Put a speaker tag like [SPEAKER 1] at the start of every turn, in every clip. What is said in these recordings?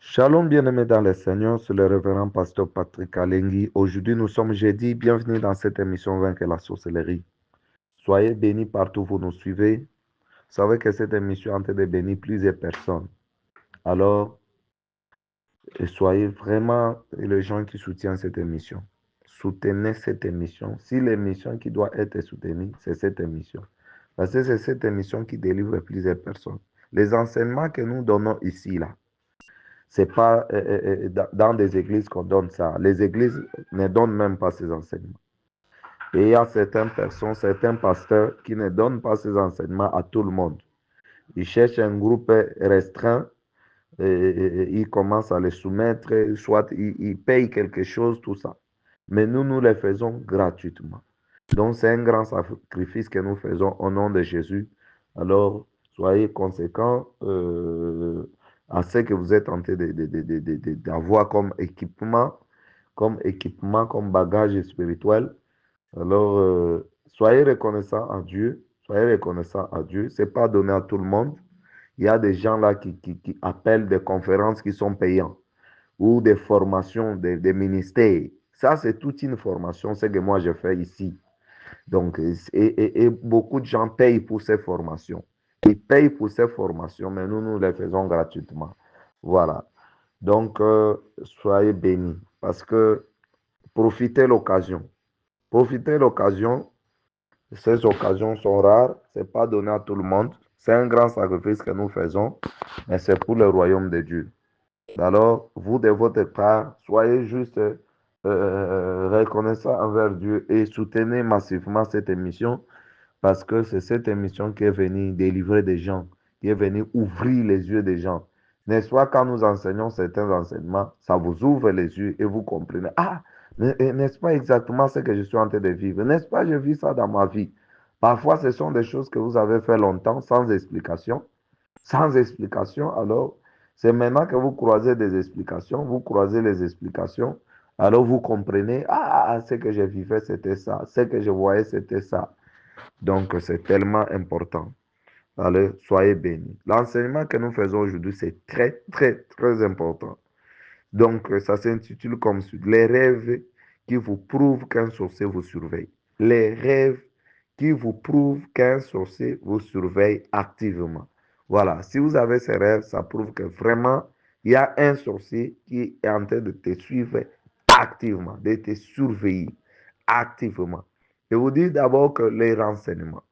[SPEAKER 1] Shalom bien-aimés dans le Seigneur, c'est le révérend pasteur Patrick Alenghi. Aujourd'hui, nous sommes jeudi. Bienvenue dans cette émission Vaincre la sorcellerie. Soyez bénis partout où vous nous suivez. Vous savez que cette émission est en train de bénir plusieurs personnes. Alors, soyez vraiment les gens qui soutiennent cette émission. Soutenez cette émission. Si l'émission qui doit être soutenue, c'est cette émission. Parce que c'est cette émission qui délivre plusieurs personnes. Les enseignements que nous donnons ici, là, c'est pas dans des églises qu'on donne ça. Les églises ne donnent même pas ces enseignements. Et il y a certaines personnes, certains pasteurs qui ne donnent pas ces enseignements à tout le monde. Ils cherchent un groupe restreint et ils commencent à les soumettre, soit ils payent quelque chose, tout ça. Mais nous les faisons gratuitement. Donc, c'est un grand sacrifice que nous faisons au nom de Jésus. Alors, soyez conséquents à ce que vous êtes en train d'avoir comme équipement, comme bagage spirituel. Alors, soyez reconnaissants à Dieu. Soyez reconnaissants à Dieu. Ce n'est pas donné à tout le monde. Il y a des gens là qui appellent des conférences qui sont payantes ou des formations, des ministères. Ça, c'est toute une formation, ce que moi je fais ici. Donc, et beaucoup de gens payent pour ces formations. Ils payent pour ces formations, mais nous les faisons gratuitement. Voilà. Donc, soyez bénis parce que profitez l'occasion. Profitez l'occasion. Ces occasions sont rares. Ce n'est pas donné à tout le monde. C'est un grand sacrifice que nous faisons, mais c'est pour le royaume de Dieu. Alors, vous de votre part, soyez juste reconnaissants envers Dieu et soutenez massivement cette émission parce que c'est cette émission qui est venue délivrer des gens, qui est venue ouvrir les yeux des gens. N'est-ce pas, quand nous enseignons certains enseignements, ça vous ouvre les yeux et vous comprenez. Ah, n'est-ce pas exactement ce que je suis en train de vivre? N'est-ce pas, je vis ça dans ma vie. Parfois, ce sont des choses que vous avez fait longtemps sans explication. Sans explication, alors, c'est maintenant que vous croisez des explications, vous croisez les explications, alors vous comprenez, ah, ce que je vivais, c'était ça, ce que je voyais, c'était ça. Donc, c'est tellement important. Allez, soyez bénis. L'enseignement que nous faisons aujourd'hui, c'est très, très, très important. Donc, ça s'intitule comme suit. Les rêves qui vous prouvent qu'un sorcier vous surveille. Les rêves qui vous prouvent qu'un sorcier vous surveille activement. Voilà, si vous avez ces rêves, ça prouve que vraiment, il y a un sorcier qui est en train de te suivre activement, de te surveiller activement. Je vous dis d'abord que les renseignements.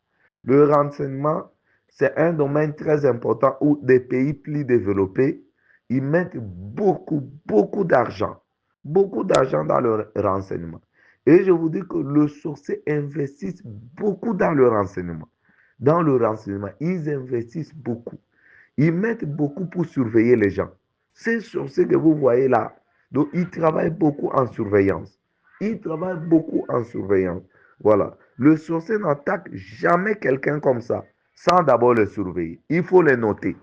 [SPEAKER 1] Le renseignement, c'est un domaine très important où des pays plus développés, ils mettent beaucoup d'argent dans le renseignement. Et je vous dis que le sorcier investissent beaucoup dans le renseignement. Dans le renseignement, ils investissent beaucoup. Ils mettent beaucoup pour surveiller les gens. Ces sorciers que vous voyez là, donc ils travaillent beaucoup en surveillance. Ils travaillent beaucoup en surveillance. Voilà. Le sorcier n'attaque jamais quelqu'un comme ça sans d'abord le surveiller. Il faut le noter.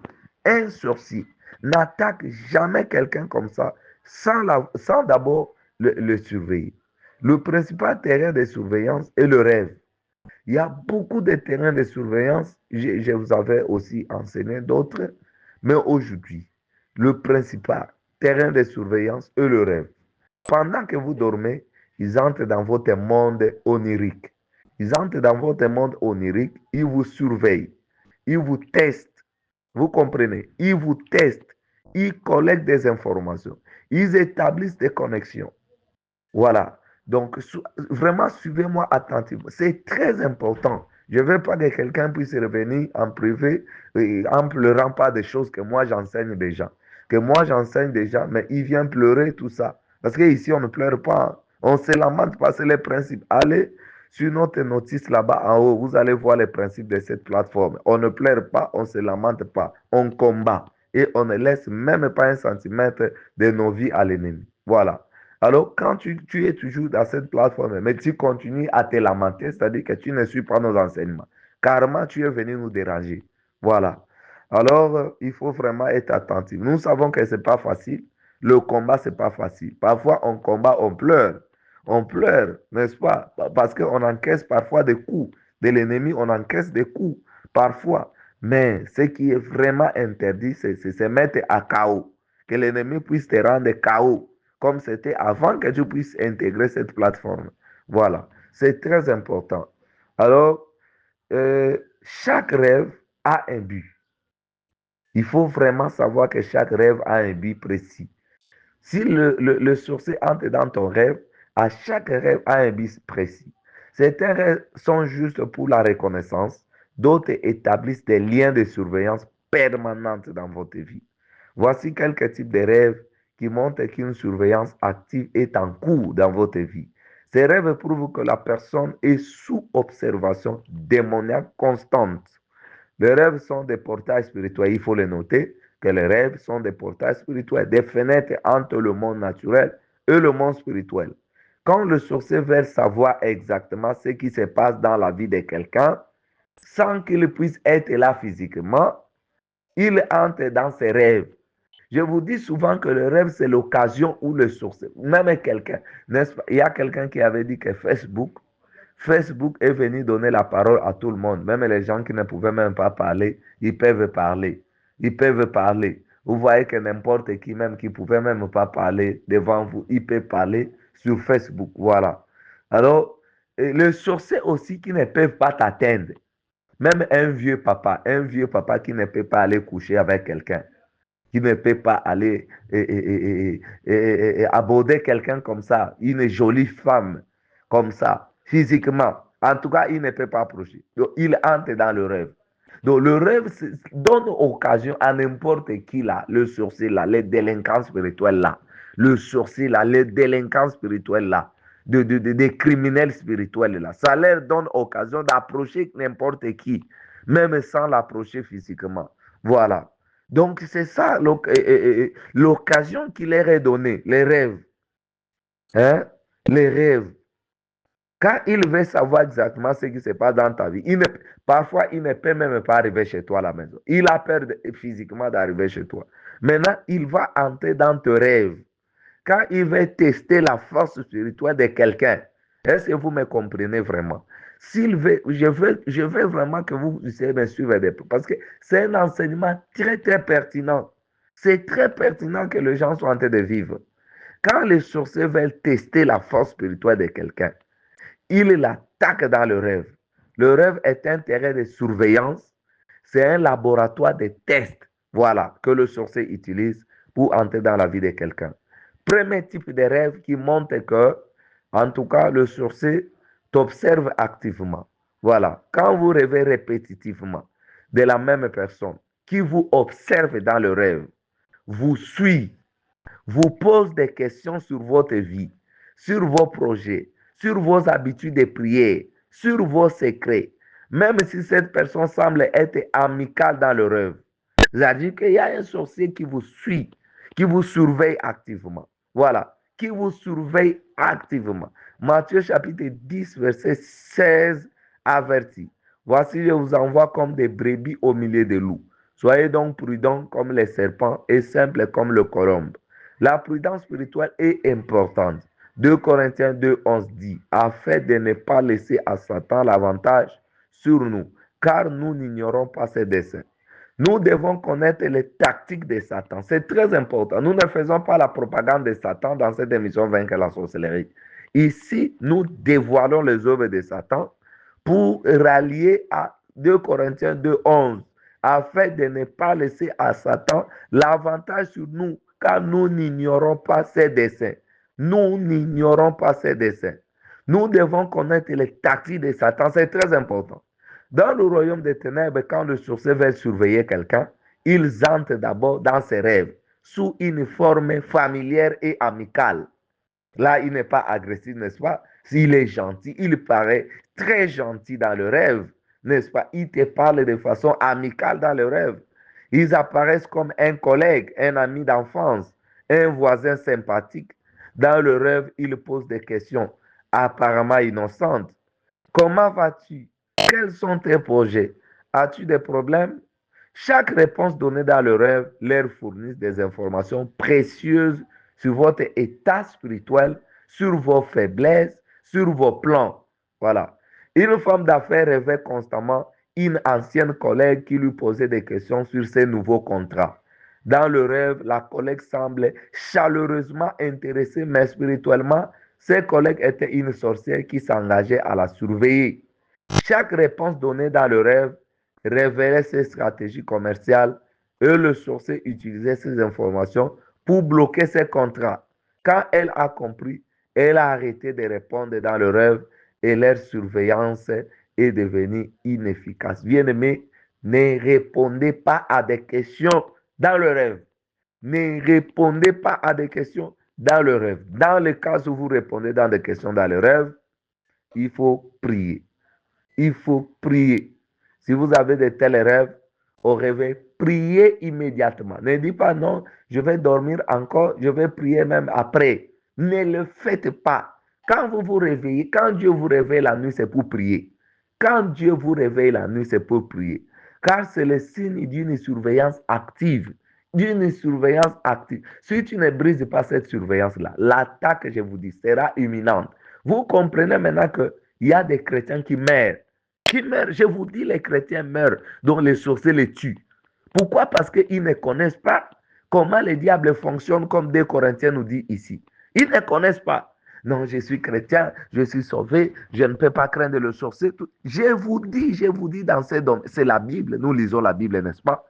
[SPEAKER 1] Un sorcier n'attaque jamais quelqu'un comme ça sans d'abord le surveiller. Le principal terrain de surveillance est le rêve. Il y a beaucoup de terrains de surveillance. Je vous avais aussi enseigné d'autres. Mais aujourd'hui, le principal terrain de surveillance est le rêve. Pendant que vous dormez, ils entrent dans votre monde onirique. Ils entrent dans votre monde onirique, ils vous surveillent, ils vous testent. Vous comprenez? Ils vous testent, ils collectent des informations, ils établissent des connexions. Voilà. Donc, vraiment, suivez-moi attentivement. C'est très important. Je ne veux pas que quelqu'un puisse revenir en privé en pleurant pas des choses que moi j'enseigne déjà. Que moi j'enseigne déjà, mais il vient pleurer tout ça. Parce qu'ici, on ne pleure pas. On se lamente pas, c'est les principes. Allez sur notre notice là-bas en haut, vous allez voir les principes de cette plateforme. On ne pleure pas, on ne se lamente pas. On combat. Et on ne laisse même pas un centimètre de nos vies à l'ennemi. Voilà. Alors, quand tu es toujours dans cette plateforme, mais tu continues à te lamenter, c'est-à-dire que tu ne suis pas nos enseignements. Carrément, tu es venu nous déranger. Voilà. Alors, il faut vraiment être attentif. Nous savons que ce n'est pas facile. Le combat, ce n'est pas facile. Parfois, on combat, on pleure. On pleure, n'est-ce pas? Parce qu'on encaisse parfois des coups de l'ennemi, on encaisse des coups parfois. Mais ce qui est vraiment interdit, c'est se mettre à chaos. que l'ennemi puisse te rendre KO, comme c'était avant que tu puisses intégrer cette plateforme. Voilà, c'est très important. Alors, chaque rêve a un but. Il faut vraiment savoir que chaque rêve a un but précis. Si le sorcier entre dans ton rêve, à chaque rêve a un but précis. Certains rêves sont juste pour la reconnaissance, d'autres établissent des liens de surveillance permanente dans votre vie. Voici quelques types de rêves qui montrent qu'une surveillance active est en cours dans votre vie. Ces rêves prouvent que la personne est sous observation démoniaque constante. Les rêves sont des portails spirituels. Il faut les noter que les rêves sont des portails spirituels, des fenêtres entre le monde naturel et le monde spirituel. Quand le sorcier veut savoir exactement ce qui se passe dans la vie de quelqu'un, sans qu'il puisse être là physiquement, il entre dans ses rêves. Je vous dis souvent que le rêve, c'est l'occasion où le sorcier, même quelqu'un, n'est-ce pas? Il y a quelqu'un qui avait dit que Facebook est venu donner la parole à tout le monde. Même les gens qui ne pouvaient même pas parler, ils peuvent parler. Ils peuvent parler. Vous voyez que n'importe qui, même qui ne pouvait même pas parler devant vous, il peut parler sur Facebook. Voilà. Alors, le sorcier aussi qui ne peuvent pas t'atteindre. Même un vieux papa qui ne peut pas aller coucher avec quelqu'un, qui ne peut pas aller aborder quelqu'un comme ça, une jolie femme comme ça, physiquement. En tout cas, il ne peut pas approcher. Donc, il entre dans le rêve. Donc, le rêve donne occasion à n'importe qui là, le sorcier là, les délinquants spirituels là, le sorcier là, les délinquants spirituels là, des criminels spirituels là. Ça leur donne occasion d'approcher n'importe qui, même sans l'approcher physiquement. Voilà. Donc, c'est ça l'occasion qui leur est donnée, les rêves. Hein? Les rêves. Quand il veut savoir exactement ce qui se passe dans ta vie, parfois il ne peut même pas arriver chez toi à la maison. Il a peur physiquement d'arriver chez toi. Maintenant, il va entrer dans tes rêves. Quand il veut tester la force spirituelle de quelqu'un, est-ce que vous me comprenez vraiment? S'il veut, je veux vraiment que vous puissiez me suivre parce que c'est un enseignement très, très pertinent. C'est très pertinent que les gens soient en train de vivre. Quand les sorciers veulent tester la force spirituelle de quelqu'un, ils l'attaquent dans le rêve. Le rêve est un terrain de surveillance. C'est un laboratoire de tests, voilà, que le sorcier utilise pour entrer dans la vie de quelqu'un. Premier type de rêve qui montre que, en tout cas, le sorcier t'observe activement. Voilà, quand vous rêvez répétitivement de la même personne qui vous observe dans le rêve, vous suit, vous pose des questions sur votre vie, sur vos projets, sur vos habitudes de prier, sur vos secrets, même si cette personne semble être amicale dans le rêve. C'est-à-dire qu'il y a un sorcier qui vous suit, qui vous surveille activement. Voilà, qui vous surveille activement. Matthieu chapitre 10, verset 16 avertit. Voici, je vous envoie comme des brebis au milieu des loups. Soyez donc prudents comme les serpents et simples comme le colombe. La prudence spirituelle est importante. 2 Corinthiens 2, 11 dit, afin de ne pas laisser à Satan l'avantage sur nous, car nous n'ignorons pas ses desseins. Nous devons connaître les tactiques de Satan. C'est très important. Nous ne faisons pas la propagande de Satan dans cette émission Vaincre la sorcellerie. Ici, nous dévoilons les œuvres de Satan pour rallier à 2 Corinthiens 2, 11, afin de ne pas laisser à Satan l'avantage sur nous, car nous n'ignorons pas ses desseins. Nous n'ignorons pas ses desseins. Nous devons connaître les tactiques de Satan. C'est très important. Dans le royaume des ténèbres, quand le sorcier veut surveiller quelqu'un, il entre d'abord dans ses rêves, sous une forme familière et amicale. Là, il n'est pas agressif, n'est-ce pas? S'il est gentil, il paraît très gentil dans le rêve, n'est-ce pas? Il te parle de façon amicale dans le rêve. Ils apparaissent comme un collègue, un ami d'enfance, un voisin sympathique. Dans le rêve, il pose des questions apparemment innocentes. Comment vas-tu? Quels sont tes projets? As-tu des problèmes? Chaque réponse donnée dans le rêve leur fournit des informations précieuses sur votre état spirituel, sur vos faiblesses, sur vos plans. Voilà. Une femme d'affaires rêvait constamment une ancienne collègue qui lui posait des questions sur ses nouveaux contrats. Dans le rêve, la collègue semblait chaleureusement intéressée, mais spirituellement, ses collègues étaient une sorcière qui s'engageait à la surveiller. Chaque réponse donnée dans le rêve révélait ses stratégies commerciales et le sorcier utilisait ces informations pour bloquer ses contrats. Quand elle a compris, elle a arrêté de répondre dans le rêve et leur surveillance est devenue inefficace. Bien-aimés, ne répondez pas à des questions dans le rêve. Ne répondez pas à des questions dans le rêve. Dans le cas où vous répondez dans des questions dans le rêve, il faut prier. Il faut prier. Si vous avez de tels rêves, au réveil, priez immédiatement. Ne dites pas non, je vais dormir encore, je vais prier même après. Ne le faites pas. Quand vous vous réveillez, quand Dieu vous réveille la nuit, c'est pour prier. Quand Dieu vous réveille la nuit, c'est pour prier. Car c'est le signe d'une surveillance active. D'une surveillance active. Si tu ne brises pas cette surveillance-là, l'attaque, je vous dis, sera imminente. Vous comprenez maintenant qu'il y a des chrétiens qui meurent. Je vous dis, les chrétiens meurent, dont les sorciers les tuent. Pourquoi? Parce qu'ils ne connaissent pas comment le diable fonctionne, comme 2 Corinthiens nous dit ici. Ils ne connaissent pas. Non, je suis chrétien, je suis sauvé, je ne peux pas craindre le sorcier. Je vous dis dans ces domaines, c'est la Bible, nous lisons la Bible, n'est-ce pas?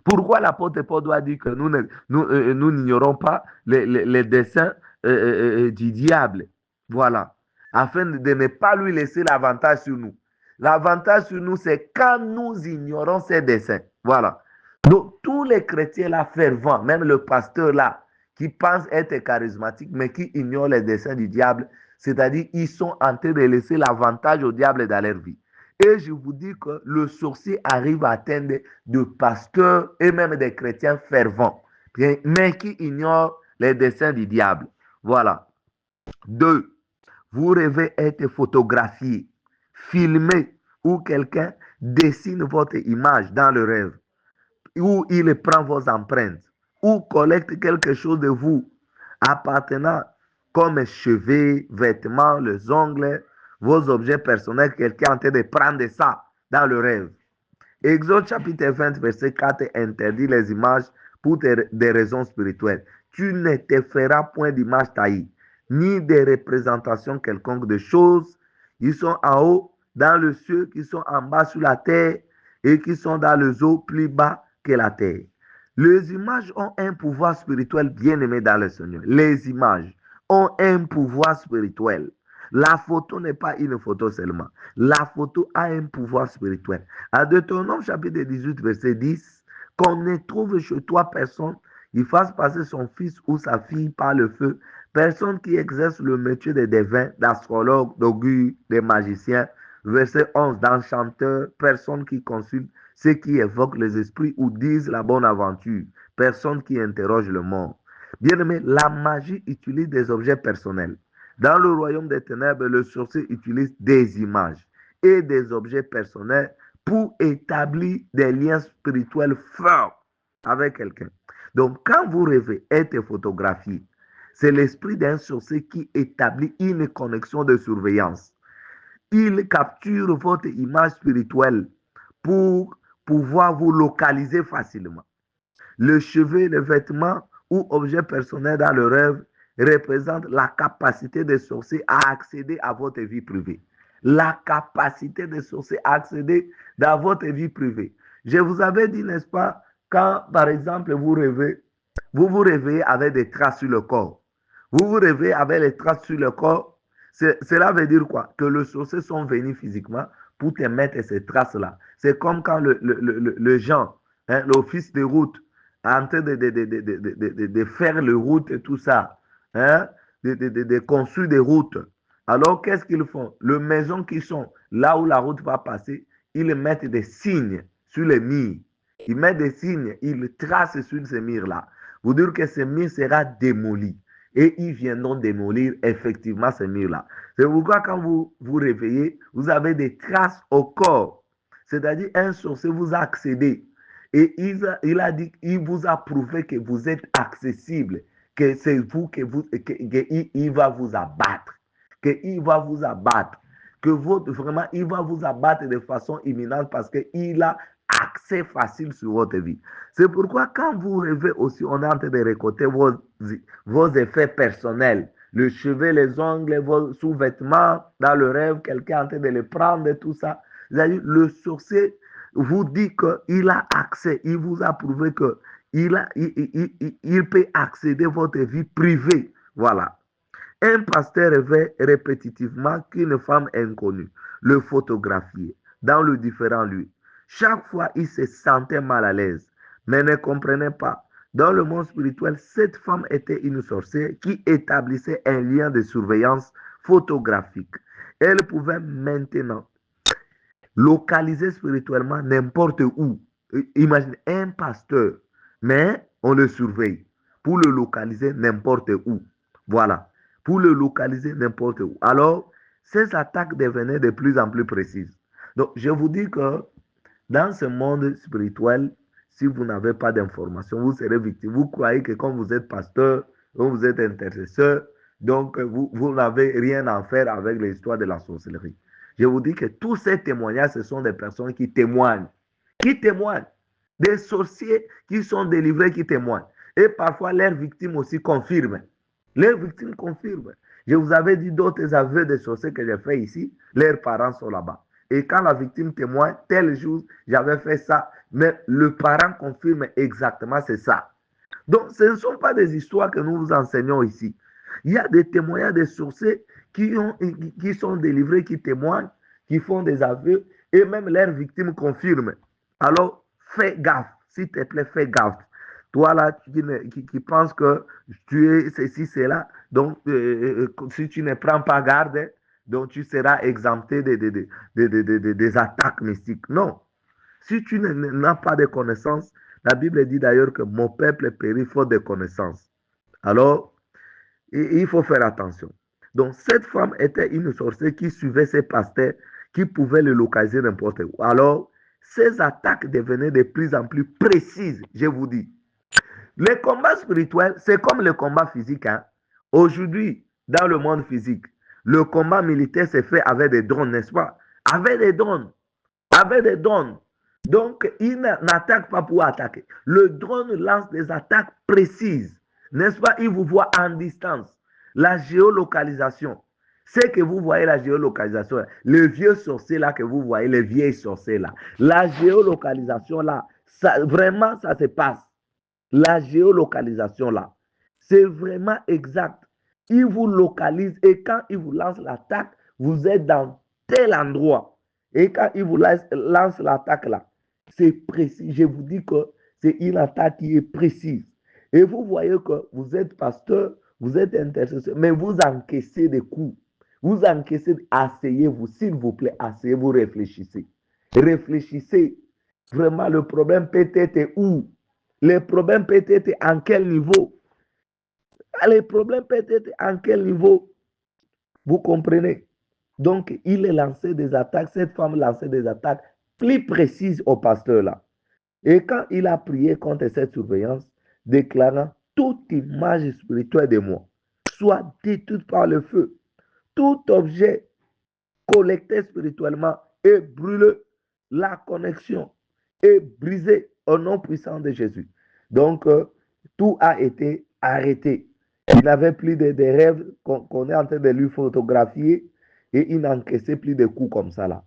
[SPEAKER 1] Pourquoi l'apôtre Paul doit dire que nous n'ignorons pas les desseins du diable? Voilà. Afin de ne pas lui laisser l'avantage sur nous. L'avantage sur nous, c'est quand nous ignorons ses desseins. Voilà. Donc, tous les chrétiens là fervents, même le pasteur là, qui pense être charismatique, mais qui ignore les desseins du diable, c'est-à-dire ils sont en train de laisser l'avantage au diable dans leur vie. Et je vous dis que le sorcier arrive à atteindre de pasteurs et même des chrétiens fervents, mais qui ignorent les desseins du diable. Voilà. 2. Vous rêvez être photographié, filmé, ou quelqu'un dessine votre image dans le rêve, ou il prend vos empreintes, ou collecte quelque chose de vous appartenant comme cheveux, vêtements, les ongles, vos objets personnels, quelqu'un est en train de prendre ça dans le rêve. Exode chapitre 20, verset 4 interdit les images pour des raisons spirituelles. Tu ne te feras point d'image taillée, ni de représentation quelconque de choses qui sont en haut dans le ciel, qui sont en bas sur la terre et qui sont dans les eaux plus bas que la terre. Les images ont un pouvoir spirituel bien aimé dans le Seigneur. Les images ont un pouvoir spirituel. La photo n'est pas une photo seulement. La photo a un pouvoir spirituel. À Deutéronome chapitre 18, verset 10, qu'on ne trouve chez toi personne qui fasse passer son fils ou sa fille par le feu, personne qui exerce le métier de devin, d'astrologue, d'augure, de magicien. Verset 11, d'enchanteur, personne qui consulte ceux qui évoquent les esprits ou disent la bonne aventure, personne qui interroge le monde. Bien aimé, la magie utilise des objets personnels. Dans le royaume des ténèbres, le sorcier utilise des images et des objets personnels pour établir des liens spirituels forts avec quelqu'un. Donc, quand vous rêvez être photographié, c'est l'esprit d'un sorcier qui établit une connexion de surveillance. Il capture votre image spirituelle pour pouvoir vous localiser facilement. Le cheveu, le vêtement ou objet personnel dans le rêve représente la capacité des sorciers à accéder à votre vie privée. La capacité des sorciers à accéder dans votre vie privée. Je vous avais dit, n'est-ce pas, quand par exemple vous rêvez, vous vous réveillez avec des traces sur le corps. Vous vous réveillez avec les traces sur le corps. Cela veut dire quoi? Que les sorciers sont venus physiquement pour te mettre ces traces-là. C'est comme quand le Jean, hein, l'office de route, en train de faire les routes et tout ça, hein, de construire des routes. Alors, qu'est-ce qu'ils font? Les maisons qui sont là où la route va passer, ils mettent des signes sur les murs. Ils mettent des signes, ils tracent sur ces murs-là. Vous dire que ces murs sera démoli. Et ils viendront démolir effectivement ces murs-là. C'est pourquoi quand vous vous réveillez, vous avez des traces au corps. C'est-à-dire un sorcier vous a accédé. Et il a dit, il vous a prouvé que vous êtes accessible, que c'est vous il va vous abattre, qu'il va vous abattre, que vraiment, il va vous abattre de façon imminente parce qu'il a accès facile sur votre vie. C'est pourquoi quand vous rêvez aussi, on est en train de récolter vos effets personnels. Le cheveu, les ongles, vos sous-vêtements, dans le rêve, quelqu'un est en train de les prendre et tout ça. Le sorcier vous dit qu'il a accès, il vous a prouvé qu'il peut accéder à votre vie privée. Voilà. Un pasteur rêvait répétitivement qu'une femme inconnue le photographiait dans le différent lieu. Chaque fois, il se sentait mal à l'aise, mais ne comprenait pas. Dans le monde spirituel, cette femme était une sorcière qui établissait un lien de surveillance photographique. Elle pouvait maintenant localiser spirituellement n'importe où. Imagine un pasteur, mais on le surveille pour le localiser n'importe où. Voilà, pour le localiser n'importe où. Alors, ces attaques devenaient de plus en plus précises. Donc, je vous dis que dans ce monde spirituel, si vous n'avez pas d'informations, vous serez victime. Vous croyez que quand vous êtes pasteur, quand vous êtes intercesseur, donc vous n'avez rien à faire avec l'histoire de la sorcellerie. Je vous dis que tous ces témoignages, ce sont des personnes qui témoignent. Qui témoignent. Des sorciers qui sont délivrés, qui témoignent. Et parfois, leurs victimes aussi confirment. Leurs victimes confirment. Je vous avais dit d'autres aveux de sorciers que j'ai fait ici. Leurs parents sont là-bas. Et quand la victime témoigne, tel jour, j'avais fait ça, mais le parent confirme exactement, c'est ça. Donc, ce ne sont pas des histoires que nous vous enseignons ici. Il y a des témoignages des sorciers qui sont délivrés, qui témoignent, qui font des aveux, et même leurs victimes confirment. Alors, fais gaffe, s'il te plaît, fais gaffe. Toi là, qui penses que tu es ceci, cela, donc si tu ne prends pas garde, donc tu seras exempté des attaques mystiques. Non. Si tu n'as pas de connaissances, la Bible dit d'ailleurs que mon peuple périt faute de connaissances. Alors, il faut faire attention. Donc, cette femme était une sorcière qui suivait ses pasteurs, qui pouvaient le localiser n'importe où. Alors, ces attaques devenaient de plus en plus précises, je vous dis. Les combats spirituels, c'est comme le combat physique. Hein. Aujourd'hui, dans le monde physique, le combat militaire se fait avec des drones, n'est-ce pas? Avec des drones. Avec des drones. Donc, il n'attaque pas pour attaquer. Le drone lance des attaques précises. N'est-ce pas? Il vous voit en distance. La géolocalisation. C'est que vous voyez la géolocalisation. Le vieux sorcier là que vous voyez, les vieilles sorciers là. La géolocalisation là, ça, vraiment, ça se passe. La géolocalisation là, c'est vraiment exact. Il vous localise et quand il vous lance l'attaque, vous êtes dans tel endroit. Et quand il vous lance l'attaque là, c'est précis. Je vous dis que c'est une attaque qui est précise. Et vous voyez que vous êtes pasteur, vous êtes intercesseur, mais vous encaissez des coups. Vous encaissez, asseyez-vous, s'il vous plaît, asseyez-vous, réfléchissez. Réfléchissez. Vraiment, le problème peut être où? Le problème peut être en quel niveau? Le problème peut être en quel niveau? Vous comprenez? Donc, il est lancé des attaques, cette femme lançait des attaques plus précises au pasteur là. Et quand il a prié contre cette surveillance, déclarant toute image spirituelle de moi, soit détruite par le feu, tout objet collecté spirituellement est brûlé, la connexion est brisée au nom puissant de Jésus. Donc, tout a été arrêté. Il n'avait plus de rêves qu'on est en train de lui photographier et il n'encaissait plus de coups comme ça là.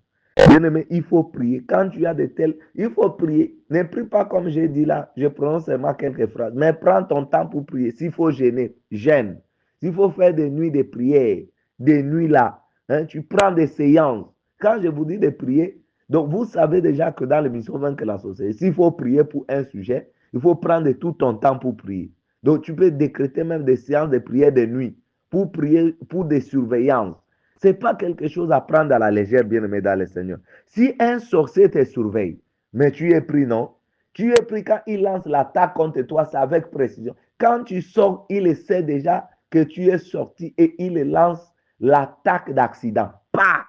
[SPEAKER 1] Bien aimé, il faut prier. Quand tu as de tels, il faut prier. Ne prie pas comme j'ai dit là, je prononce seulement quelques phrases, mais prends ton temps pour prier. S'il faut gêner, gêne. S'il faut faire des nuits de prière, des nuits là, hein, tu prends des séances. Quand je vous dis de prier, donc vous savez déjà que dans l'émission Vaincre la société, s'il faut prier pour un sujet, il faut prendre tout ton temps pour prier. Donc tu peux décréter même des séances de prière de nuit pour prier pour des surveillances. Ce n'est pas quelque chose à prendre à la légère, bien-aimé dans le Seigneur. Si un sorcier te surveille, mais tu es pris, non? Tu es pris quand il lance l'attaque contre toi, c'est avec précision. Quand tu sors, il sait déjà que tu es sorti et il lance l'attaque d'accident. Pas!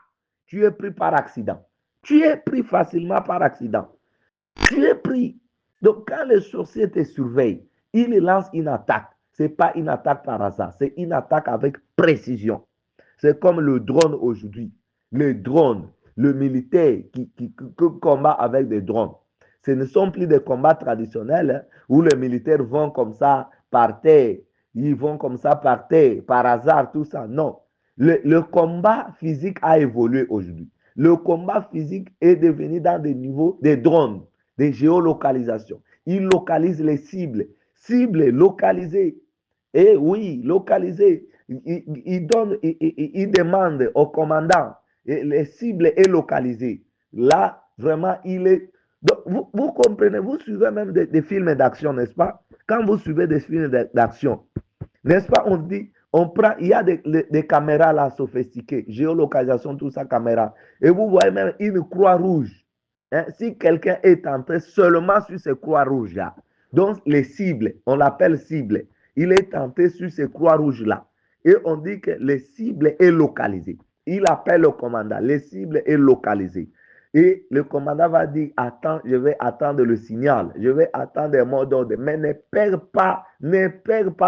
[SPEAKER 1] Tu es pris par accident. Tu es pris facilement par accident. Tu es pris. Donc, quand le sorcier te surveille, il lance une attaque. Ce n'est pas une attaque par hasard, c'est une attaque avec précision. C'est comme le drone aujourd'hui. Le drone, le militaire qui combat avec des drones. Ce ne sont plus des combats traditionnels hein, où les militaires vont comme ça par terre. Ils vont comme ça par terre, par hasard, tout ça. Non. Le combat physique a évolué aujourd'hui. Le combat physique est devenu dans des niveaux des drones, des géolocalisations. Ils localisent les cibles. Cibles localisées. Et oui, localisées. Ils demandent au commandant. Et les cibles est localisée. Là, vraiment, il est. Donc, vous comprenez, vous suivez même des films d'action, n'est-ce pas? Quand vous suivez des films d'action, n'est-ce pas? On dit, on prend, il y a des caméras là sophistiquées, géolocalisation, tout ça, caméra. Et vous voyez même une croix rouge. Hein, si quelqu'un est entré seulement sur ces croix rouges là, donc les cibles, on l'appelle cible, il est entré sur ces croix rouges là. Et on dit que les cibles est localisé. Il appelle le commandant, les cibles est localisé. Et le commandant va dire, attends, je vais attendre le signal, je vais attendre un mot d'ordre, mais ne perds pas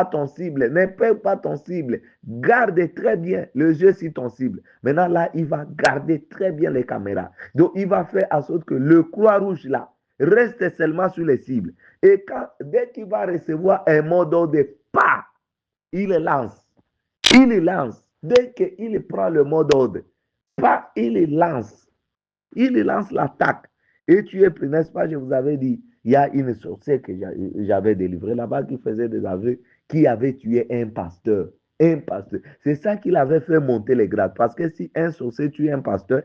[SPEAKER 1] ton cible, ne perds pas ton cible. Garde très bien le jeu sur ton cible. Maintenant, là, il va garder très bien les caméras. Donc, il va faire en sorte que le croix rouge, là, reste seulement sur les cibles. Et dès qu'il va recevoir un mot d'ordre, pas, il lance. Il lance. Dès qu'il prend le mot d'ordre, pas, il lance. Il lance l'attaque. Et tu es pris, n'est-ce pas? Je vous avais dit, il y a une sorcière que j'avais délivrée là-bas qui faisait des aveux, qui avait tué un pasteur. Un pasteur. C'est ça qu'il avait fait monter les grades. Parce que si un sorcier tue un pasteur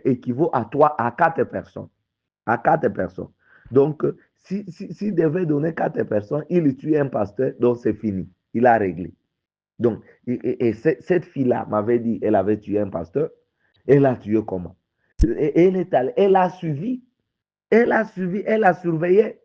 [SPEAKER 1] équivaut à toi, à 4 personnes. À 4 personnes. Donc, s'il devait donner 4 personnes, il tue un pasteur, donc c'est fini. Il a réglé. Donc, et cette fille-là m'avait dit, elle avait tué un pasteur. Elle a tué comment? Elle a suivi, elle a surveillé.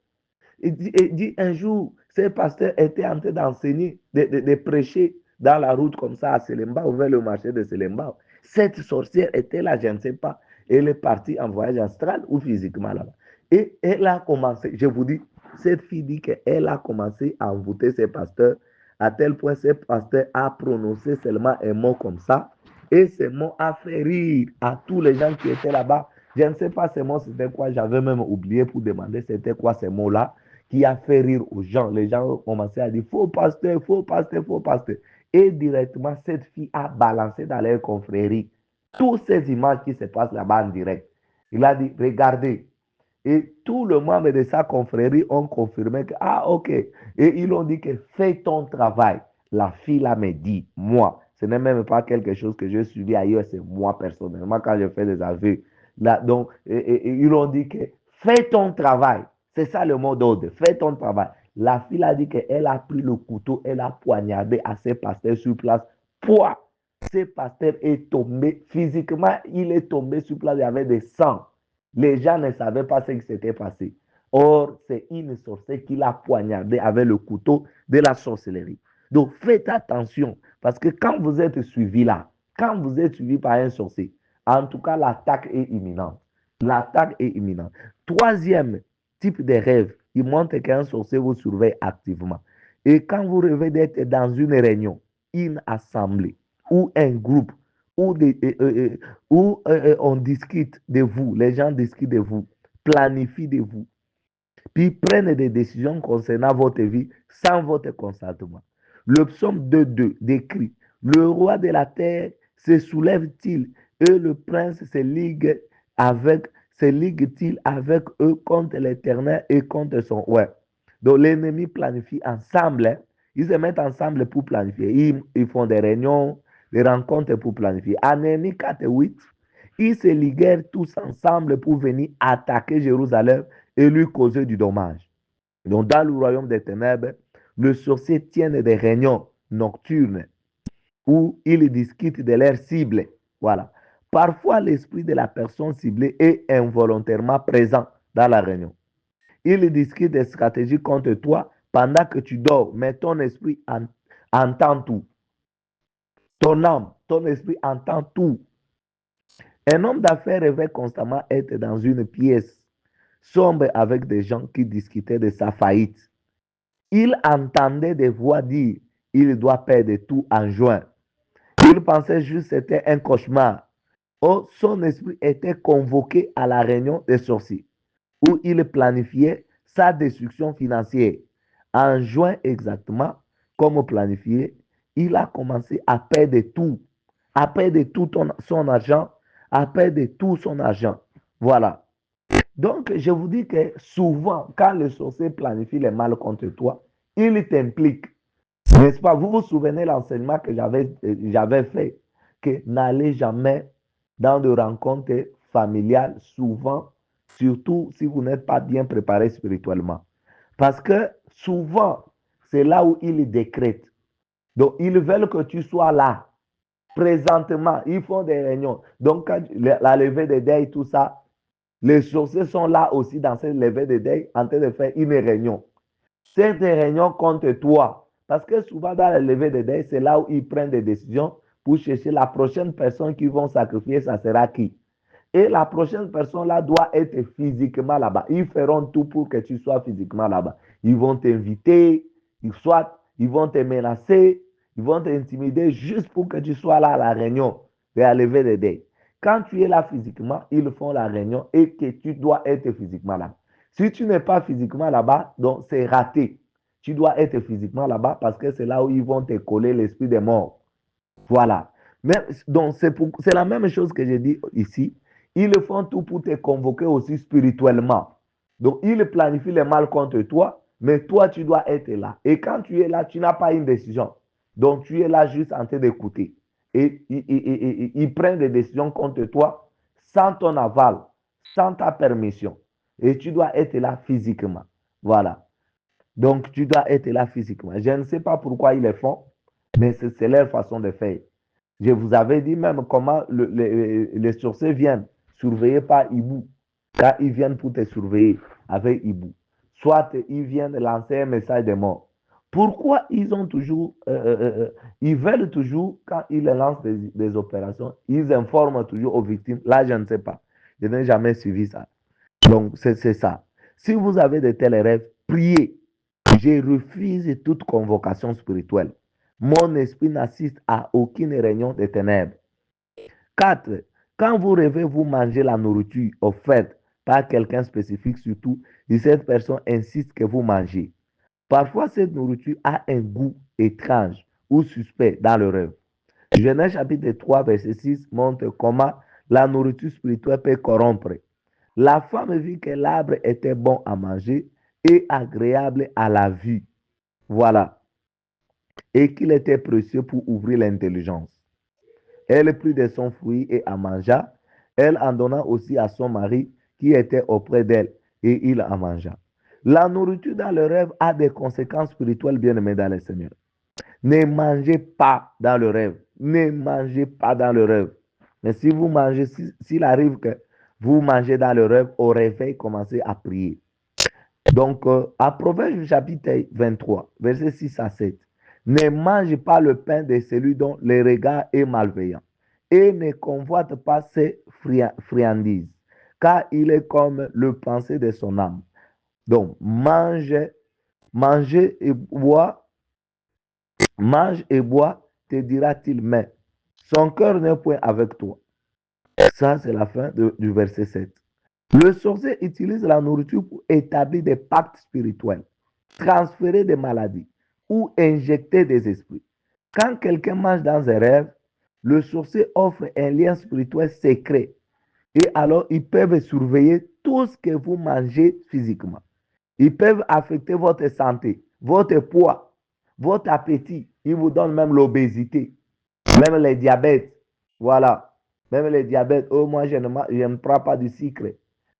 [SPEAKER 1] Et dit un jour, ce pasteur était en train d'enseigner, de prêcher dans la route comme ça à Selemba, vers le marché de Selemba. Cette sorcière était là, je ne sais pas. Elle est partie en voyage astral ou physiquement là-bas. Et elle a commencé, je vous dis, cette fille dit qu'elle a commencé à envoûter ses pasteurs, à tel point ce pasteur a prononcé seulement un mot comme ça. Et ce mot a fait rire à tous les gens qui étaient là-bas. Je ne sais pas ces mots, c'était quoi. J'avais même oublié pour demander c'était quoi ces mots-là qui a fait rire aux gens. Les gens ont commencé à dire faux pasteur, faux pasteur, faux pasteur. Et directement, cette fille a balancé dans leur confrérie toutes ces images qui se passent là-bas en direct. Il a dit regardez. Et tout le membre de sa confrérie ont confirmé que, ah, ok. Et ils ont dit que fais ton travail. La fille là me dit, moi, ce n'est même pas quelque chose que je suivi ailleurs, c'est moi personnellement quand je fais des aveux. Là, donc, ils ont dit que fais ton travail. C'est ça le mot d'ordre, fais ton travail. La fille a dit qu'elle a pris le couteau, elle a poignardé à ses pasteurs sur place. Pouah! Ce pasteur est tombé physiquement, il est tombé sur place, il y avait des sangs. Les gens ne savaient pas ce qui s'était passé. Or, c'est une sorcière qui l'a poignardé avec le couteau de la sorcellerie. Donc, faites attention, parce que quand vous êtes suivi là, quand vous êtes suivi par un sorcier, en tout cas, l'attaque est imminente. L'attaque est imminente. Troisième type de rêve, il montre qu'un sorcier vous surveille activement. Et quand vous rêvez d'être dans une réunion, une assemblée ou un groupe où, on discute de vous, les gens discutent de vous, planifient de vous, puis prennent des décisions concernant votre vie sans votre consentement. Le psaume 2.2 décrit, le roi de la terre se soulève-t-il et le prince se ligue-t-il avec eux contre l'Éternel et contre son ouais. Donc l'ennemi planifie ensemble, hein. Ils se mettent ensemble pour planifier. Ils font des réunions, des rencontres pour planifier. En Néhémie 4.8, ils se liguèrent tous ensemble pour venir attaquer Jérusalem et lui causer du dommage. Donc, dans le royaume des ténèbres, le sorcier tient des réunions nocturnes où il discute de leur cible. Voilà. Parfois, l'esprit de la personne ciblée est involontairement présent dans la réunion. Il discute des stratégies contre toi pendant que tu dors, mais ton esprit entend tout. Ton âme, ton esprit entend tout. Un homme d'affaires rêvait constamment être dans une pièce sombre avec des gens qui discutaient de sa faillite. Il entendait des voix dire il doit perdre tout en juin. Il pensait juste que c'était un cauchemar. Or, son esprit était convoqué à la réunion des sorciers. où il planifiait sa destruction financière. En juin exactement, comme planifié, il a commencé à perdre tout son argent, à perdre tout son argent. Voilà. Donc, je vous dis que souvent, quand le sorcier planifie les mal contre toi, il t'implique. N'est-ce pas? Vous vous souvenez l'enseignement que j'avais fait, que n'allez jamais dans de rencontres familiales, souvent, surtout si vous n'êtes pas bien préparé spirituellement. Parce que souvent, c'est là où ils décrètent. Donc, ils veulent que tu sois là. Présentement, ils font des réunions. Donc, quand la levée des deuils, tout ça, les sorciers sont là aussi dans cette levée des deuils en train de faire une réunion. Cette réunion contre toi. Parce que souvent, dans la levée des deuils, c'est là où ils prennent des décisions pour chercher la prochaine personne qu'ils vont sacrifier, ça sera qui. Et la prochaine personne là doit être physiquement là-bas. Ils feront tout pour que tu sois physiquement là-bas. Ils vont t'inviter, soit ils vont te menacer, ils vont t'intimider juste pour que tu sois là à la réunion de la levée des deuils. Quand tu es là physiquement, ils font la réunion et que tu dois être physiquement là. Si tu n'es pas physiquement là-bas, donc c'est raté. Tu dois être physiquement là-bas parce que c'est là où ils vont te coller l'esprit des morts. Voilà. Mais, donc, c'est la même chose que j'ai dit ici. Ils font tout pour te convoquer aussi spirituellement. Donc, ils planifient le mal contre toi, mais toi, tu dois être là. Et quand tu es là, tu n'as pas une décision. Donc, tu es là juste en train d'écouter. Et ils prennent des décisions contre toi sans ton aval, sans ta permission. Et tu dois être là physiquement. Voilà. Donc, tu dois être là physiquement. Je ne sais pas pourquoi ils le font, mais c'est leur façon de faire. Je vous avais dit même comment les sorciers viennent surveiller par hibou. Quand ils viennent pour te surveiller avec hibou. Soit ils viennent lancer un message de mort. Pourquoi ils ont toujours, ils veulent toujours, quand ils lancent des opérations, ils informent toujours aux victimes. Là, je ne sais pas. Je n'ai jamais suivi ça. Donc, c'est ça. Si vous avez de tels rêves, priez. Je refuse toute convocation spirituelle. Mon esprit n'assiste à aucune réunion des ténèbres. 4. Quand vous rêvez, vous mangez la nourriture offerte par quelqu'un spécifique, surtout si cette personne insiste que vous mangez. Parfois, cette nourriture a un goût étrange ou suspect dans le rêve. Genèse chapitre 3, verset 6 montre comment la nourriture spirituelle peut corrompre. La femme vit que l'arbre était bon à manger et agréable à la vue. Voilà. Et qu'il était précieux pour ouvrir l'intelligence. Elle prit de son fruit et en mangea. Elle en donna aussi à son mari qui était auprès d'elle et il en mangea. La nourriture dans le rêve a des conséquences spirituelles bien aimées dans le Seigneur. Ne mangez pas dans le rêve. Ne mangez pas dans le rêve. Mais si vous mangez, s'il arrive que vous mangez dans le rêve, au réveil, commencez à prier. Donc, à Proverbe chapitre 23, verset 6 à 7, ne mange pas le pain de celui dont le regard est malveillant et ne convoite pas ses friandises, car il est comme le pensée de son âme. Donc, mange et bois, te dira-t-il, mais son cœur n'est point avec toi. Ça, c'est la fin du verset 7. Le sorcier utilise la nourriture pour établir des pactes spirituels, transférer des maladies ou injecter des esprits. Quand quelqu'un mange dans un rêve, le sorcier offre un lien spirituel secret et alors ils peuvent surveiller tout ce que vous mangez physiquement. Ils peuvent affecter votre santé, votre poids, votre appétit. Ils vous donnent même l'obésité, même les diabètes. Voilà. Même les diabètes. Oh, moi, je ne prends pas du sucre.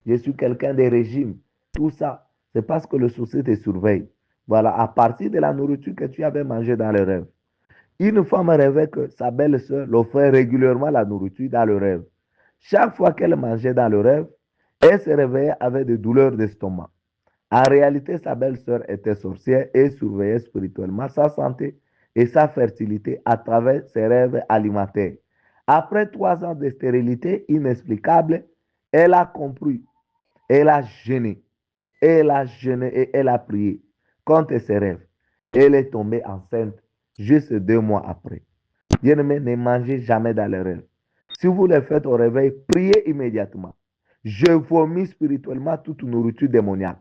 [SPEAKER 1] Je suis quelqu'un de régime. Tout ça, c'est parce que le souci te surveille. Voilà. À partir de la nourriture que tu avais mangée dans le rêve. Une femme rêvait que sa belle-sœur l'offrait régulièrement la nourriture dans le rêve. Chaque fois qu'elle mangeait dans le rêve, elle se réveillait avec des douleurs d'estomac. En réalité, sa belle-sœur était sorcière et surveillait spirituellement sa santé et sa fertilité à travers ses rêves alimentaires. Après 3 ans de stérilité inexplicable, elle a compris, elle a jeûné, et elle a prié contre ses rêves. Elle est tombée enceinte juste 2 mois après. Bien-aimé, ne mangez jamais dans les rêves. Si vous le faites au réveil, priez immédiatement. Je vomis spirituellement toute nourriture démoniaque.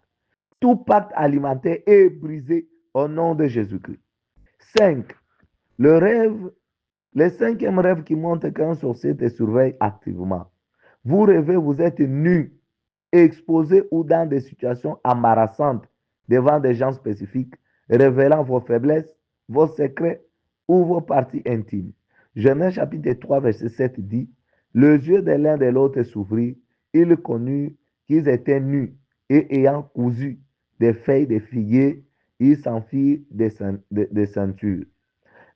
[SPEAKER 1] Tout pacte alimentaire est brisé au nom de Jésus-Christ. 5. Le rêve, le cinquième rêve qui montre qu'un sorcier te surveille activement. Vous rêvez, vous êtes nu, exposé ou dans des situations embarrassantes devant des gens spécifiques, révélant vos faiblesses, vos secrets ou vos parties intimes. Genèse chapitre 3, verset 7 dit, les yeux de l'un de l'autre s'ouvrirent, ils connurent qu'ils étaient nus et ayant cousu des feuilles de figuier, ils s'enfuirent des ceintures.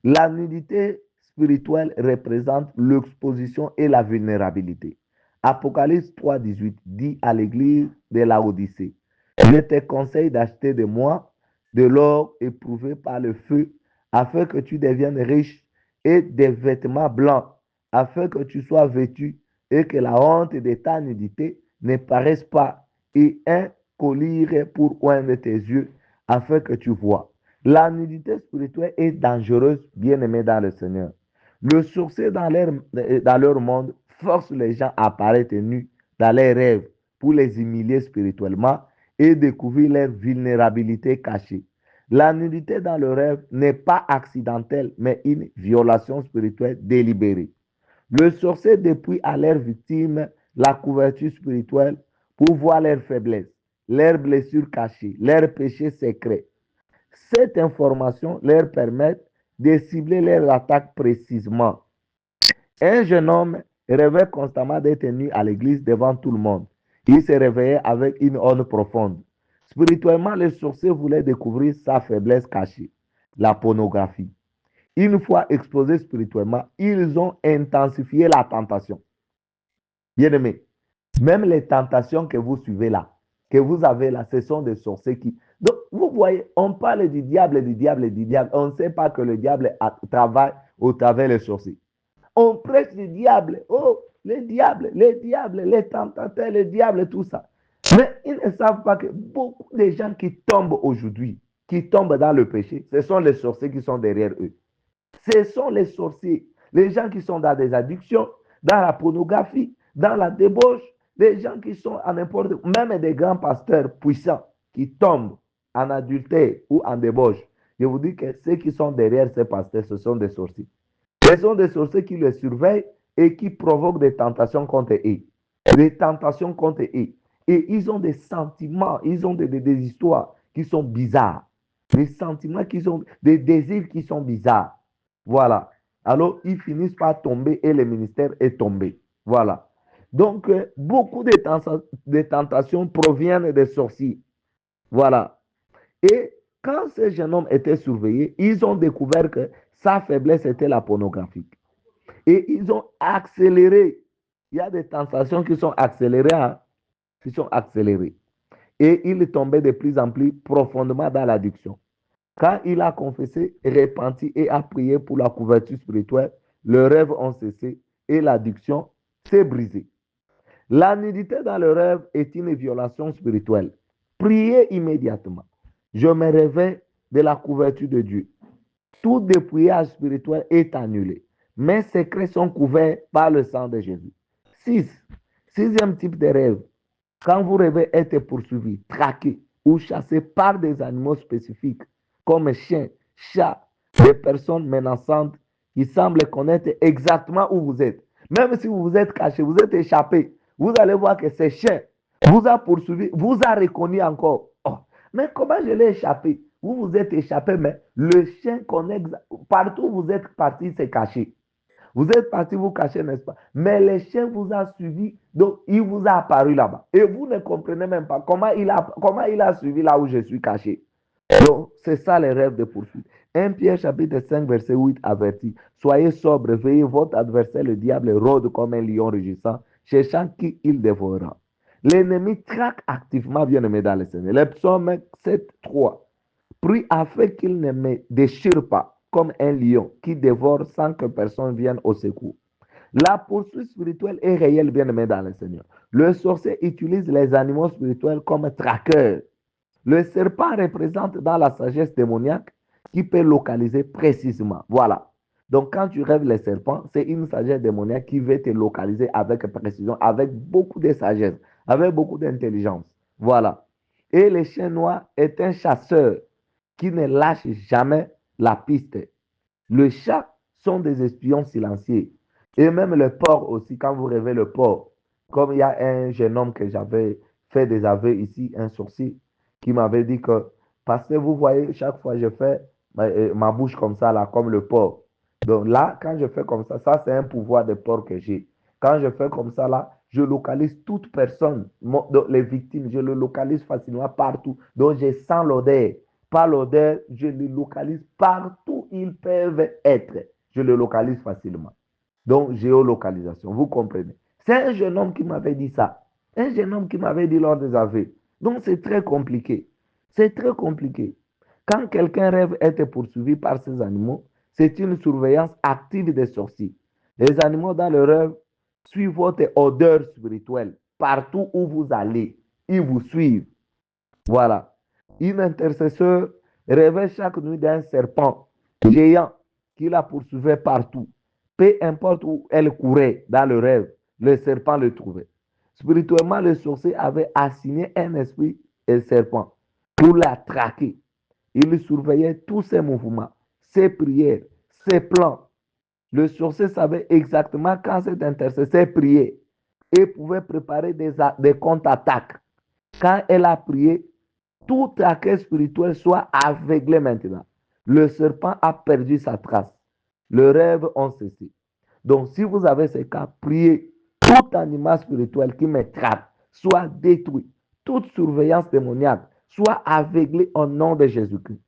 [SPEAKER 1] La nudité spirituelle représente l'exposition et la vulnérabilité. Apocalypse 3,18 dit à l'église de Laodicée, je te conseille d'acheter de moi de l'or éprouvé par le feu, afin que tu deviennes riche, et des vêtements blancs, afin que tu sois vêtu et que la honte de ta nudité ne paraisse pas, et un collier pour oindre tes yeux, afin que tu vois. La nudité spirituelle est dangereuse, bien aimée dans le Seigneur. Le sorcier dans leur monde force les gens à apparaître nus dans leurs rêves pour les humilier spirituellement et découvrir leur vulnérabilité cachée. La nudité dans le rêve n'est pas accidentelle, mais une violation spirituelle délibérée. Le sorcier dépouille à leurs victimes la couverture spirituelle pour voir leurs faiblesses, leurs blessures cachées, leurs péchés secrets. Cette information leur permet de cibler leurs attaques précisément. Un jeune homme rêvait constamment d'être nu à l'église devant tout le monde. Il se réveillait avec une honte profonde. Spirituellement, les sorciers voulaient découvrir sa faiblesse cachée, la pornographie. Une fois exposés spirituellement, ils ont intensifié la tentation. Bien aimé, même les tentations que vous suivez là, que vous avez là, ce sont des sorciers qui... Donc, vous voyez, on parle du diable, du diable, du diable. On ne sait pas que le diable travaille au travers des sorciers. On prêche du diable. Oh, les diables, les tentateurs, les diables, tout ça. Mais ils ne savent pas que beaucoup de gens qui tombent aujourd'hui, qui tombent dans le péché, ce sont les sorciers qui sont derrière eux. Ce sont les sorciers, les gens qui sont dans des addictions, dans la pornographie, dans la débauche, les gens qui sont à n'importe où, même des grands pasteurs puissants qui tombent en adultère ou en débauche. Je vous dis que ceux qui sont derrière ces pasteurs, ce sont des sorciers. Ce sont des sorciers qui les surveillent et qui provoquent des tentations contre eux. Des tentations contre eux. Et ils ont des sentiments, ils ont des histoires qui sont bizarres. Des sentiments qui sont, des désirs qui sont bizarres. Voilà. Alors, ils finissent par tomber et le ministère est tombé. Voilà. Donc, beaucoup de tentations proviennent des sorciers. Voilà. Et quand ce jeune homme était surveillé, ils ont découvert que sa faiblesse était la pornographie. Et ils ont accéléré. Il y a des tentations qui sont accélérées, hein, qui sont accélérées. Et il tombait de plus en plus profondément dans l'addiction. Quand il a confessé, repenti et a prié pour la couverture spirituelle, le rêve ont cessé et l'addiction s'est brisée. La nudité dans le rêve est une violation spirituelle. Priez immédiatement. Je me réveille de la couverture de Dieu. Tout dépouillage spirituel est annulé. Mes secrets sont couverts par le sang de Jésus. 6. Sixième type de rêve. Quand vous rêvez être poursuivi, traqué ou chassé par des animaux spécifiques, comme chiens, chats, des personnes menaçantes qui semblent connaître exactement où vous êtes. Même si vous vous êtes caché, vous êtes échappé, vous allez voir que ces chiens vous a poursuivi, vous a reconnu encore. Oh, mais comment je l'ai échappé? Vous vous êtes échappé, mais le chien connaît partout où vous êtes parti, c'est caché. Vous êtes parti vous cacher, n'est-ce pas? Mais le chien vous a suivi, donc il vous a apparu là-bas. Et vous ne comprenez même pas comment il a suivi là où je suis caché. Donc, c'est ça les rêves de poursuite. 1 Pierre chapitre 5, verset 8 avertit. Soyez sobres, veillez, votre adversaire, le diable, rôde comme un lion rugissant, cherchant qui il dévorera. L'ennemi traque activement, bien aimé dans le Seigneur. Le psaume 7, 3. Prie afin qu'il ne me déchire pas comme un lion qui dévore sans que personne vienne au secours. La poursuite spirituelle est réelle, bien aimé dans le Seigneur. Le sorcier utilise les animaux spirituels comme traqueurs. Le serpent représente dans la sagesse démoniaque qui peut localiser précisément. Voilà. Donc, quand tu rêves les serpents, c'est une sagesse démoniaque qui veut te localiser avec précision, avec beaucoup de sagesse, avec beaucoup d'intelligence. Voilà. Et le chien noir est un chasseur qui ne lâche jamais la piste. Le chat sont des espions silencieux. Et même le porc aussi, quand vous rêvez le porc, comme il y a un jeune homme que j'avais fait des aveux ici, un sourcier, qui m'avait dit que, parce que vous voyez, chaque fois je fais ma bouche comme ça, là, comme le porc. Donc là, quand je fais comme ça c'est un pouvoir de porc que j'ai. Quand je fais comme ça, là, je localise toute personne, donc les victimes, je le localise facilement partout. Donc je sens l'odeur. Par l'odeur, je le localise partout où ils peuvent être. Je le localise facilement. Donc, géolocalisation, vous comprenez. C'est un jeune homme qui m'avait dit ça. Un jeune homme qui m'avait dit lors des aveux. Donc, c'est très compliqué. C'est très compliqué. Quand quelqu'un rêve être poursuivi par ces animaux, c'est une surveillance active des sorciers. Les animaux dans le rêve suivent votre odeur spirituelle. Partout où vous allez, ils vous suivent. Voilà. Une intercesseur rêvait chaque nuit d'un serpent géant qui la poursuivait partout. Peu importe où elle courait dans le rêve, le serpent le trouvait. Spirituellement, le sorcier avait assigné un esprit et serpent pour la traquer. Il surveillait tous ses mouvements, ses prières, ses plans. Le sorcier savait exactement quand cet intercesseur priait et pouvait préparer des contre-attaques. Quand elle a prié, tout accueil spirituel soit aveuglé maintenant. Le serpent a perdu sa trace. Le rêve ont cessé. Donc, si vous avez ces cas, priez. Tout animal spirituel qui me trappe soit détruit. Toute surveillance démoniaque soit aveuglée au nom de Jésus-Christ.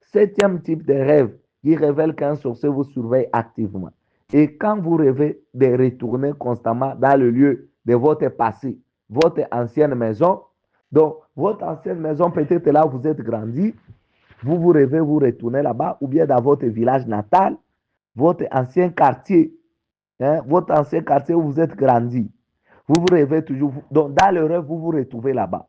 [SPEAKER 1] Septième type de rêve qui révèle qu'un sorcier vous surveille activement. Et quand vous rêvez de retourner constamment dans le lieu de votre passé, votre ancienne maison, donc votre ancienne maison, peut-être là où vous êtes grandi, vous rêvez, vous retournez là-bas, ou bien dans votre village natal, votre ancien quartier, votre ancien quartier où vous êtes grandi. Vous vous rêvez toujours, donc dans le rêve, vous vous retrouvez là-bas,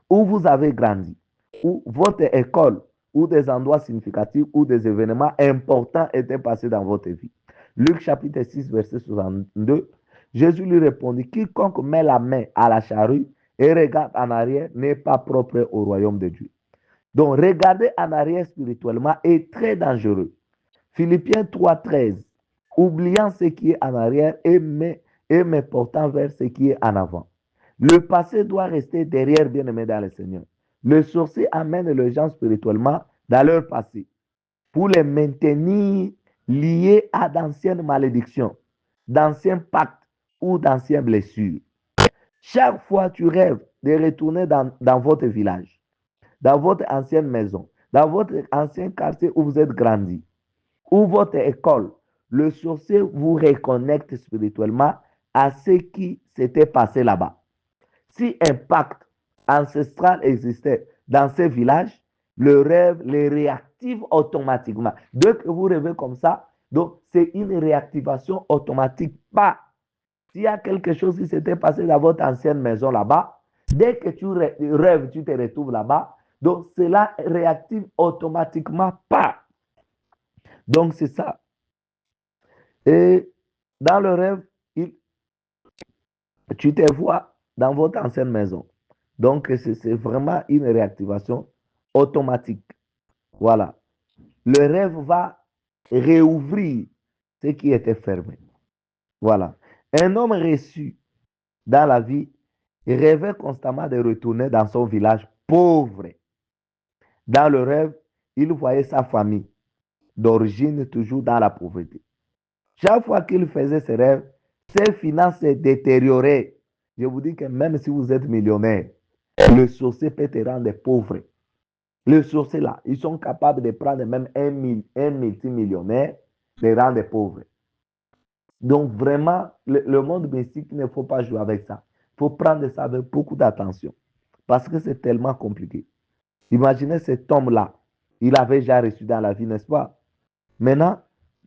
[SPEAKER 1] où vous avez grandi, où votre école, ou des endroits significatifs, ou des événements importants étaient passés dans votre vie. Luc chapitre 6, verset 62, Jésus lui répondit, quiconque met la main à la charrue et regarde en arrière n'est pas propre au royaume de Dieu. Donc, regarder en arrière spirituellement est très dangereux. Philippiens 3, 13, oubliant ce qui est en arrière et me portant vers ce qui est en avant. Le passé doit rester derrière, bien-aimé dans le Seigneur. Le sorcier amène les gens spirituellement dans leur passé pour les maintenir liés à d'anciennes malédictions, d'anciens pactes ou d'anciennes blessures. Chaque fois tu rêves de retourner dans votre village, dans votre ancienne maison, dans votre ancien quartier où vous êtes grandi, ou votre école, le sorcier vous reconnecte spirituellement à ce qui s'était passé là-bas. Si un pacte ancestral existait dans ces villages, le rêve les réactive automatiquement. Dès que vous rêvez comme ça, donc c'est une réactivation automatique. Pas s'il y a quelque chose qui s'était passé dans votre ancienne maison là-bas, dès que tu rêves, tu te retrouves là-bas, donc cela réactive automatiquement pas. Donc c'est ça. Et dans le rêve, tu te vois dans votre ancienne maison. Donc c'est vraiment une réactivation automatique. Voilà. Le rêve va réouvrir ce qui était fermé. Voilà. Un homme reçu dans la vie rêvait constamment de retourner dans son village pauvre. Dans le rêve, il voyait sa famille d'origine toujours dans la pauvreté. Chaque fois qu'il faisait ses rêves, ses finances se détérioraient. Je vous dis que même si vous êtes millionnaire, le sorcier peut te rendre pauvre. Le sorcier là, ils sont capables de prendre même un multimillionnaire, de rendre pauvre. Donc vraiment, le monde mystique, il ne faut pas jouer avec ça. Il faut prendre ça avec beaucoup d'attention. Parce que c'est tellement compliqué. Imaginez cet homme-là. Il avait déjà reçu dans la vie, n'est-ce pas? Maintenant,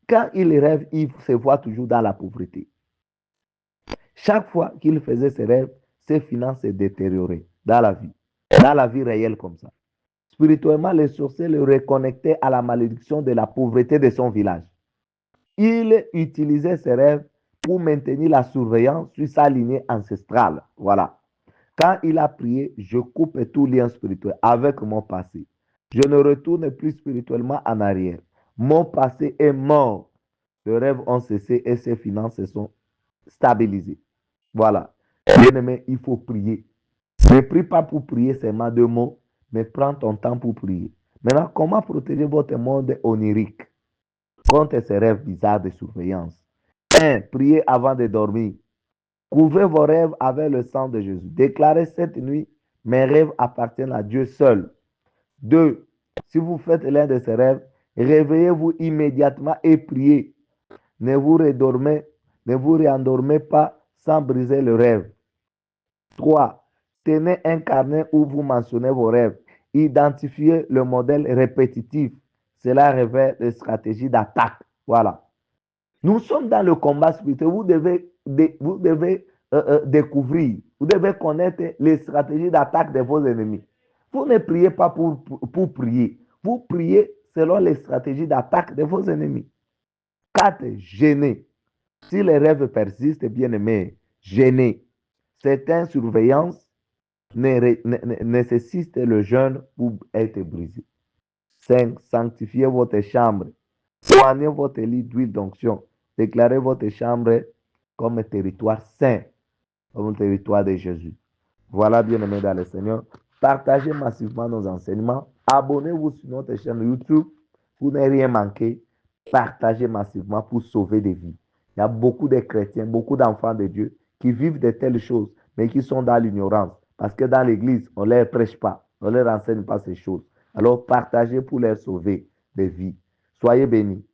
[SPEAKER 1] quand il rêve, il se voit toujours dans la pauvreté. Chaque fois qu'il faisait ses rêves, ses finances se détérioraient dans la vie réelle comme ça. Spirituellement, les sorciers le reconnectaient à la malédiction de la pauvreté de son village. Il utilisait ses rêves pour maintenir la surveillance sur sa lignée ancestrale. Voilà. Quand il a prié, je coupe tout lien spirituel avec mon passé. Je ne retourne plus spirituellement en arrière. Mon passé est mort. Les rêves ont cessé et ses finances se sont stabilisées. Voilà. Bien-aimé, il faut prier. Ne prie pas pour prier seulement 2 mots, mais prends ton temps pour prier. Maintenant, comment protéger votre monde onirique contre ces rêves bizarres de surveillance? 1. Priez avant de dormir. Couvrez vos rêves avec le sang de Jésus. Déclarez cette nuit, mes rêves appartiennent à Dieu seul. 2. Si vous faites l'un de ces rêves, réveillez-vous immédiatement et priez. Ne vous redormez, ne vous réendormez pas sans briser le rêve. 3. Tenez un carnet où vous mentionnez vos rêves. Identifiez le modèle répétitif. Cela révèle les stratégies d'attaque. Voilà. Nous sommes dans le combat spirituel. Vous devez découvrir, vous devez connaître les stratégies d'attaque de vos ennemis. Vous ne priez pas pour prier. Vous priez selon les stratégies d'attaque de vos ennemis. 4. Gêner. Si les rêves persistent, bien aimés, gêner. Certaines surveillances nécessitent le jeûne pour être brisé. 5. Sanctifiez votre chambre. Soignez votre lit d'huile d'onction. Déclarez votre chambre comme territoire saint, comme territoire de Jésus. Voilà, bien-aimés dans le Seigneur. Partagez massivement nos enseignements. Abonnez-vous sur notre chaîne YouTube pour ne rien manquer. Partagez massivement pour sauver des vies. Il y a beaucoup de chrétiens, beaucoup d'enfants de Dieu qui vivent de telles choses, mais qui sont dans l'ignorance. Parce que dans l'église, on ne leur prêche pas, on ne leur enseigne pas ces choses. Alors partagez pour leur sauver des vies. Soyez bénis.